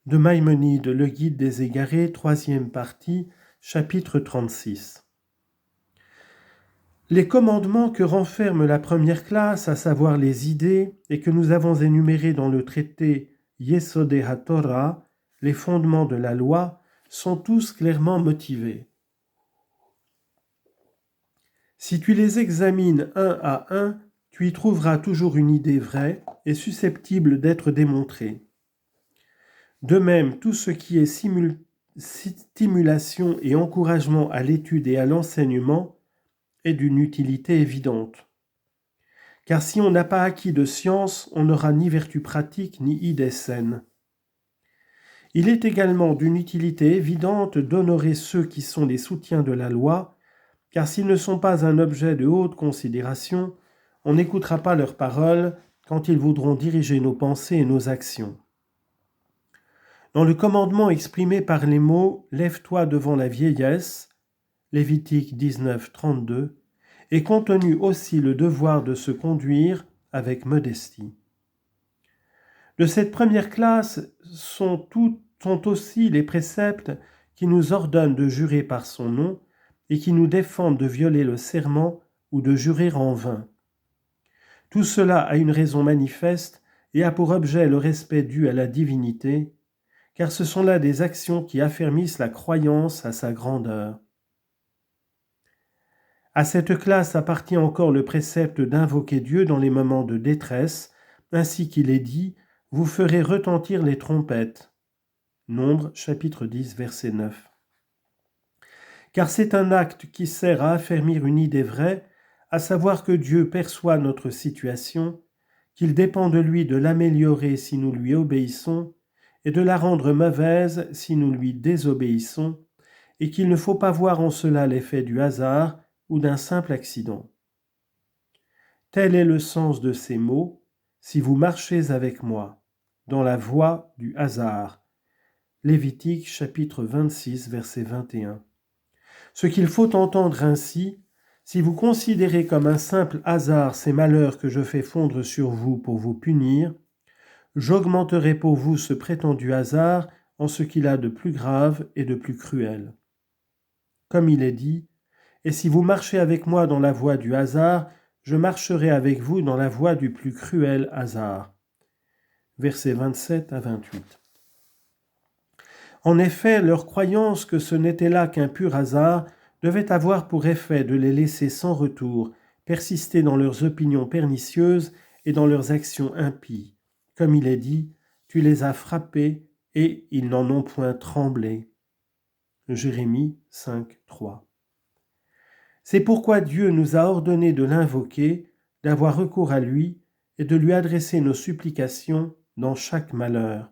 De Maïmonide, le guide des égarés, troisième partie, chapitre 36. Les commandements que renferme la première classe, à savoir les idées, et que nous avons énumérés dans le traité Yesodeh HaTorah, les fondements de la loi, sont tous clairement motivés. Si tu les examines un à un, tu y trouveras toujours une idée vraie et susceptible d'être démontrée. De même, tout ce qui est stimulation et encouragement à l'étude et à l'enseignement est d'une utilité évidente. Car si on n'a pas acquis de science, on n'aura ni vertu pratique ni idée saine. Il est également d'une utilité évidente d'honorer ceux qui sont les soutiens de la loi, car s'ils ne sont pas un objet de haute considération, on n'écoutera pas leurs paroles quand ils voudront diriger nos pensées et nos actions. Dans le commandement exprimé par les mots « Lève-toi devant la vieillesse » Lévitique 19, 32, est contenu aussi le devoir de se conduire avec modestie. De cette première classe sont aussi les préceptes qui nous ordonnent de jurer par son nom et qui nous défendent de violer le serment ou de jurer en vain. Tout cela a une raison manifeste et a pour objet le respect dû à la divinité, car ce sont là des actions qui affermissent la croyance à sa grandeur. À cette classe appartient encore le précepte d'invoquer Dieu dans les moments de détresse, ainsi qu'il est dit « Vous ferez retentir les trompettes ». Nombre, chapitre 10, verset 9. Car c'est un acte qui sert à affermir une idée vraie, à savoir que Dieu perçoit notre situation, qu'il dépend de lui de l'améliorer si nous lui obéissons, et de la rendre mauvaise si nous lui désobéissons, et qu'il ne faut pas voir en cela l'effet du hasard ou d'un simple accident. Tel est le sens de ces mots, si vous marchez avec moi, dans la voie du hasard. Lévitique chapitre 26, verset 21. Ce qu'il faut entendre ainsi, si vous considérez comme un simple hasard ces malheurs que je fais fondre sur vous pour vous punir, j'augmenterai pour vous ce prétendu hasard en ce qu'il a de plus grave et de plus cruel. Comme il est dit, « Et si vous marchez avec moi dans la voie du hasard, je marcherai avec vous dans la voie du plus cruel hasard. » Versets 27 à 28. En effet, leur croyance que ce n'était là qu'un pur hasard devait avoir pour effet de les laisser sans retour, persister dans leurs opinions pernicieuses et dans leurs actions impies. Comme il est dit, « Tu les as frappés et ils n'en ont point tremblé. » Jérémie 5, 3. C'est pourquoi Dieu nous a ordonné de l'invoquer, d'avoir recours à lui et de lui adresser nos supplications dans chaque malheur.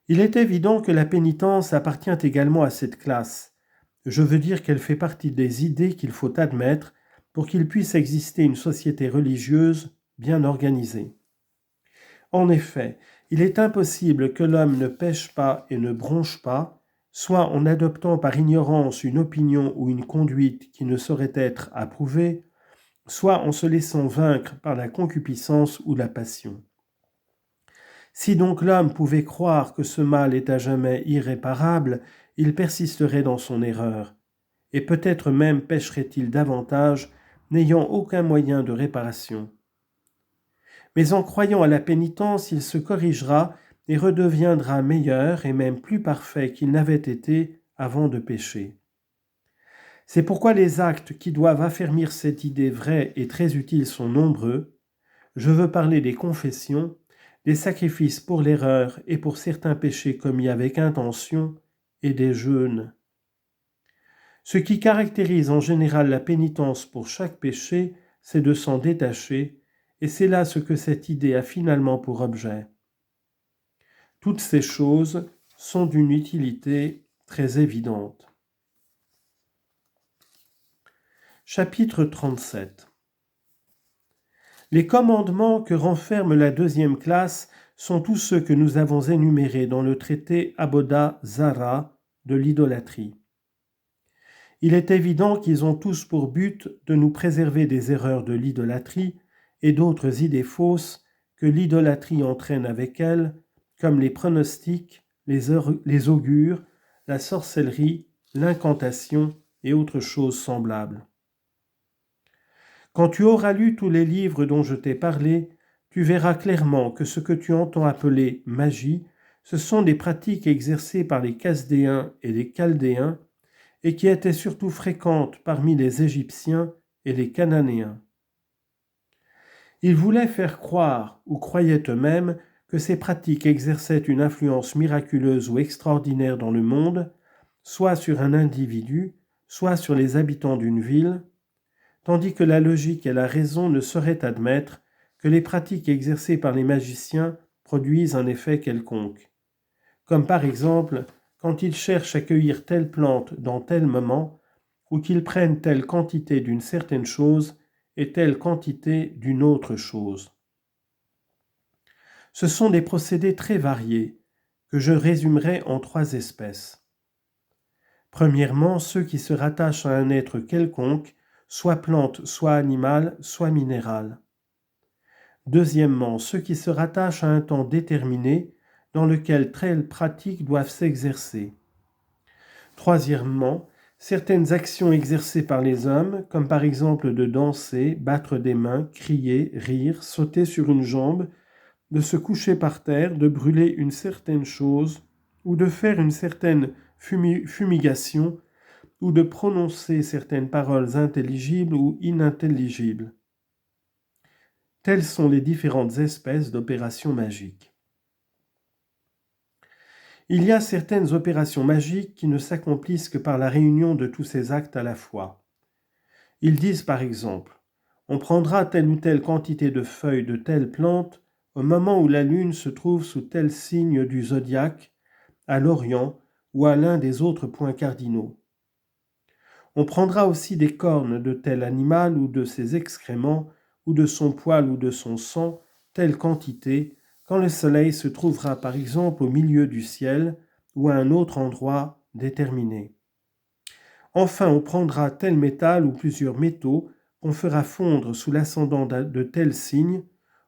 Il est évident que la pénitence appartient également à cette classe. Je veux dire qu'elle fait partie des idées qu'il faut admettre pour qu'il puisse exister une société religieuse bien organisée. En effet, il est impossible que l'homme ne pêche pas et ne bronche pas, soit en adoptant par ignorance une opinion ou une conduite qui ne saurait être approuvée, soit en se laissant vaincre par la concupiscence ou la passion. Si donc l'homme pouvait croire que ce mal est à jamais irréparable, il persisterait dans son erreur, et peut-être même pécherait-il davantage, n'ayant aucun moyen de réparation. Mais en croyant à la pénitence, il se corrigera et redeviendra meilleur et même plus parfait qu'il n'avait été avant de pécher. C'est pourquoi les actes qui doivent affermir cette idée vraie et très utile sont nombreux. Je veux parler des confessions, des sacrifices pour l'erreur et pour certains péchés commis avec intention, et des jeûnes. Ce qui caractérise en général la pénitence pour chaque péché, c'est de s'en détacher, et c'est là ce que cette idée a finalement pour objet. Toutes ces choses sont d'une utilité très évidente. Chapitre 37. Les commandements que renferme la deuxième classe sont tous ceux que nous avons énumérés dans le traité Aboda Zara de l'idolâtrie. Il est évident qu'ils ont tous pour but de nous préserver des erreurs de l'idolâtrie et d'autres idées fausses que l'idolâtrie entraîne avec elle, comme les pronostics, les augures, la sorcellerie, l'incantation et autres choses semblables. Quand tu auras lu tous les livres dont je t'ai parlé, tu verras clairement que ce que tu entends appeler magie, ce sont des pratiques exercées par les Chasdéens et les Chaldéens et qui étaient surtout fréquentes parmi les Égyptiens et les Cananéens. Ils voulaient faire croire, ou croyaient eux-mêmes, que ces pratiques exerçaient une influence miraculeuse ou extraordinaire dans le monde, soit sur un individu, soit sur les habitants d'une ville, tandis que la logique et la raison ne sauraient admettre que les pratiques exercées par les magiciens produisent un effet quelconque. Comme par exemple, quand ils cherchent à cueillir telle plante dans tel moment, ou qu'ils prennent telle quantité d'une certaine chose et telle quantité d'une autre chose. Ce sont des procédés très variés que je résumerai en 3 espèces. Premièrement, ceux qui se rattachent à un être quelconque, soit plante, soit animal, soit minéral. Deuxièmement, ceux qui se rattachent à un temps déterminé dans lequel telles pratiques doivent s'exercer. Troisièmement, certaines actions exercées par les hommes, comme par exemple de danser, battre des mains, crier, rire, sauter sur une jambe, de se coucher par terre, de brûler une certaine chose, ou de faire une certaine fumigation, ou de prononcer certaines paroles intelligibles ou inintelligibles. Telles sont les différentes espèces d'opérations magiques. Il y a certaines opérations magiques qui ne s'accomplissent que par la réunion de tous ces actes à la fois. Ils disent par exemple, on prendra telle ou telle quantité de feuilles de telle plante au moment où la lune se trouve sous tel signe du zodiaque, à l'Orient ou à l'un des autres points cardinaux. On prendra aussi des cornes de tel animal ou de ses excréments, ou de son poil ou de son sang, telle quantité, quand le soleil se trouvera par exemple au milieu du ciel ou à un autre endroit déterminé. Enfin, on prendra tel métal ou plusieurs métaux qu'on fera fondre sous l'ascendant de tel signe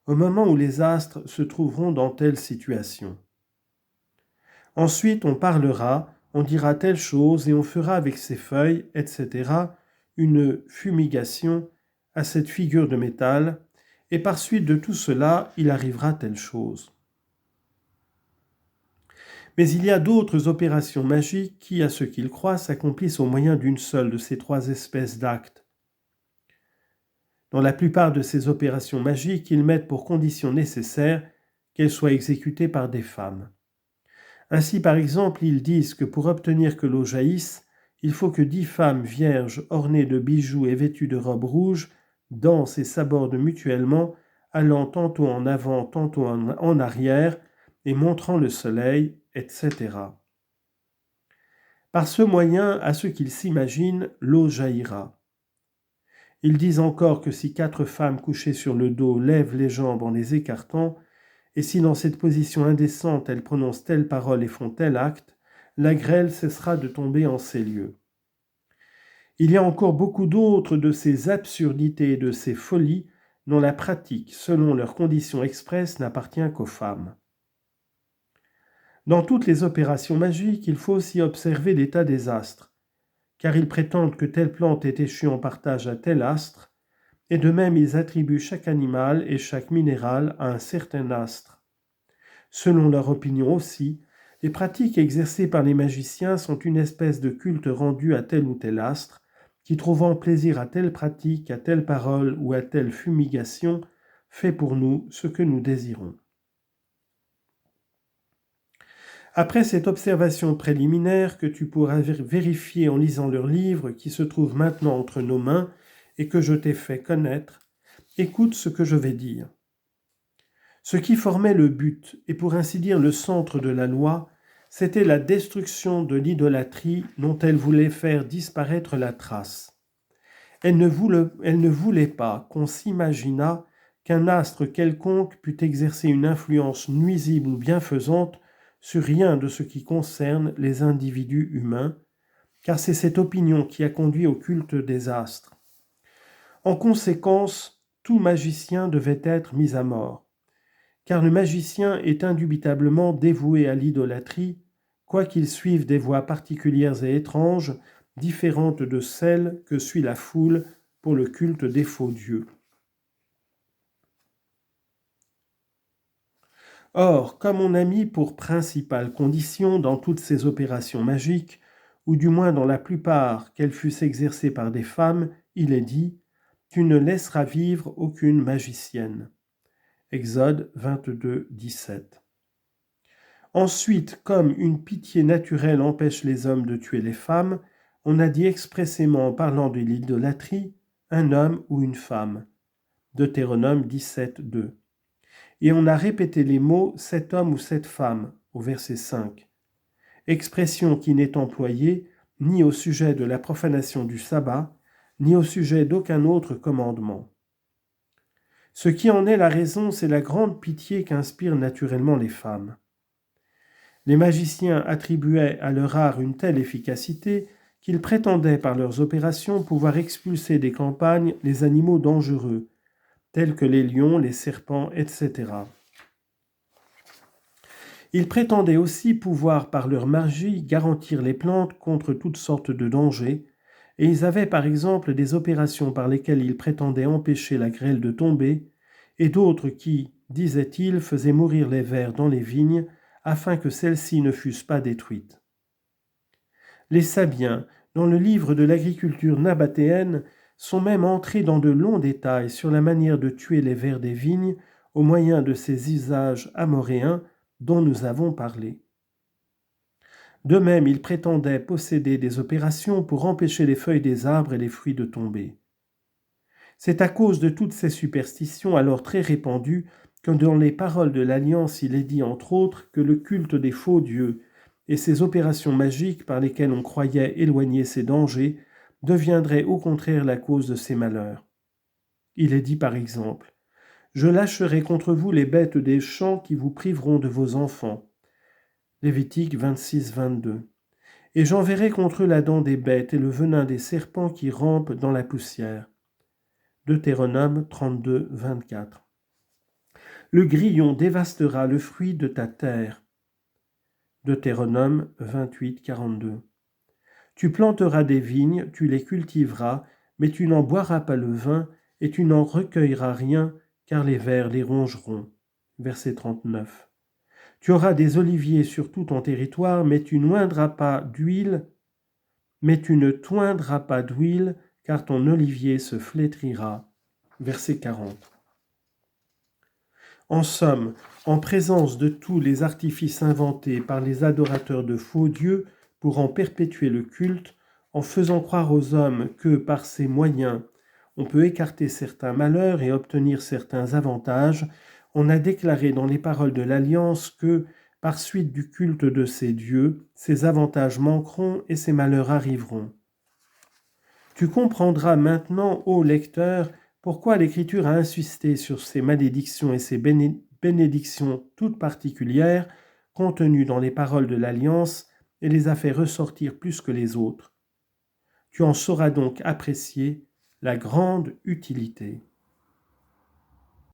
au moment où les astres se trouveront dans telle situation. Ensuite, on parlera, on dira telle chose et on fera avec ces feuilles, etc., une fumigation à cette figure de métal, et par suite de tout cela, il arrivera telle chose. Mais il y a d'autres opérations magiques qui, à ce qu'ils croient, s'accomplissent au moyen d'une seule de ces 3 espèces d'actes. Dans la plupart de ces opérations magiques, ils mettent pour condition nécessaire qu'elles soient exécutées par des femmes. Ainsi, par exemple, ils disent que pour obtenir que l'eau jaillisse, il faut que 10 femmes vierges ornées de bijoux et vêtues de robes rouges dansent et s'abordent mutuellement, allant tantôt en avant, tantôt en arrière, et montrant le soleil, etc. Par ce moyen, à ce qu'ils s'imaginent, l'eau jaillira. Ils disent encore que si 4 femmes couchées sur le dos lèvent les jambes en les écartant, et si dans cette position indécente elles prononcent telle parole et font tel acte, la grêle cessera de tomber en ces lieux. Il y a encore beaucoup d'autres de ces absurdités et de ces folies dont la pratique, selon leurs conditions expresses, n'appartient qu'aux femmes. Dans toutes les opérations magiques, il faut aussi observer l'état des astres, car ils prétendent que telle plante est échue en partage à tel astre, et de même ils attribuent chaque animal et chaque minéral à un certain astre. Selon leur opinion aussi, les pratiques exercées par les magiciens sont une espèce de culte rendu à tel ou tel astre, qui trouvant plaisir à telle pratique, à telle parole ou à telle fumigation, fait pour nous ce que nous désirons. Après cette observation préliminaire que tu pourras vérifier en lisant leur livre qui se trouve maintenant entre nos mains et que je t'ai fait connaître, écoute ce que je vais dire. Ce qui formait le but, et pour ainsi dire le centre de la loi, c'était la destruction de l'idolâtrie dont elle voulait faire disparaître la trace. Elle ne voulait pas qu'on s'imaginât qu'un astre quelconque pût exercer une influence nuisible ou bienfaisante sur rien de ce qui concerne les individus humains, car c'est cette opinion qui a conduit au culte des astres. En conséquence, tout magicien devait être mis à mort, car le magicien est indubitablement dévoué à l'idolâtrie, quoiqu'il suive des voies particulières et étranges, différentes de celles que suit la foule pour le culte des faux dieux. Or, comme on a mis pour principale condition dans toutes ces opérations magiques, ou du moins dans la plupart qu'elles fussent exercées par des femmes, il est dit « Tu ne laisseras vivre aucune magicienne ». Exode 22, 17. Ensuite, comme une pitié naturelle empêche les hommes de tuer les femmes, on a dit expressément en parlant de l'idolâtrie, un homme ou une femme. Deutéronome 17, 2. Et on a répété les mots « cet homme ou cette femme » au verset 5. Expression qui n'est employée ni au sujet de la profanation du sabbat, ni au sujet d'aucun autre commandement. Ce qui en est la raison, c'est la grande pitié qu'inspirent naturellement les femmes. Les magiciens attribuaient à leur art une telle efficacité qu'ils prétendaient par leurs opérations pouvoir expulser des campagnes les animaux dangereux, tels que les lions, les serpents, etc. Ils prétendaient aussi pouvoir par leur magie garantir les plantes contre toutes sortes de dangers, et ils avaient par exemple des opérations par lesquelles ils prétendaient empêcher la grêle de tomber, et d'autres qui, disaient-ils, faisaient mourir les vers dans les vignes, afin que celles-ci ne fussent pas détruites. Les Sabiens, dans le livre de l'agriculture nabatéenne, sont même entrés dans de longs détails sur la manière de tuer les vers des vignes au moyen de ces usages amoréens dont nous avons parlé. De même, ils prétendaient posséder des opérations pour empêcher les feuilles des arbres et les fruits de tomber. C'est à cause de toutes ces superstitions alors très répandues que dans les paroles de l'Alliance il est dit entre autres que le culte des faux dieux et ces opérations magiques par lesquelles on croyait éloigner ces dangers deviendraient au contraire la cause de ces malheurs. Il est dit par exemple « Je lâcherai contre vous les bêtes des champs qui vous priveront de vos enfants. » Lévitique 26, 22. « Et j'enverrai contre eux la dent des bêtes et le venin des serpents qui rampent dans la poussière. » Deutéronome 32, 24. « Le grillon dévastera le fruit de ta terre. » Deutéronome 28, 42. « Tu planteras des vignes, tu les cultiveras, mais tu n'en boiras pas le vin, et tu n'en recueilleras rien, car les vers les rongeront. » Verset 39. « Tu auras des oliviers sur tout ton territoire, mais tu ne toindras pas d'huile, car ton olivier se flétrira. » Verset 40. En somme, en présence de tous les artifices inventés par les adorateurs de faux dieux pour en perpétuer le culte, en faisant croire aux hommes que, par ces moyens, on peut écarter certains malheurs et obtenir certains avantages, on a déclaré dans les paroles de l'Alliance que, par suite du culte de ces dieux, ces avantages manqueront et ces malheurs arriveront. Tu comprendras maintenant, ô lecteur, pourquoi l'Écriture a insisté sur ces malédictions et ces bénédictions toutes particulières contenues dans les paroles de l'Alliance et les a fait ressortir plus que les autres. Tu en sauras donc apprécier la grande utilité.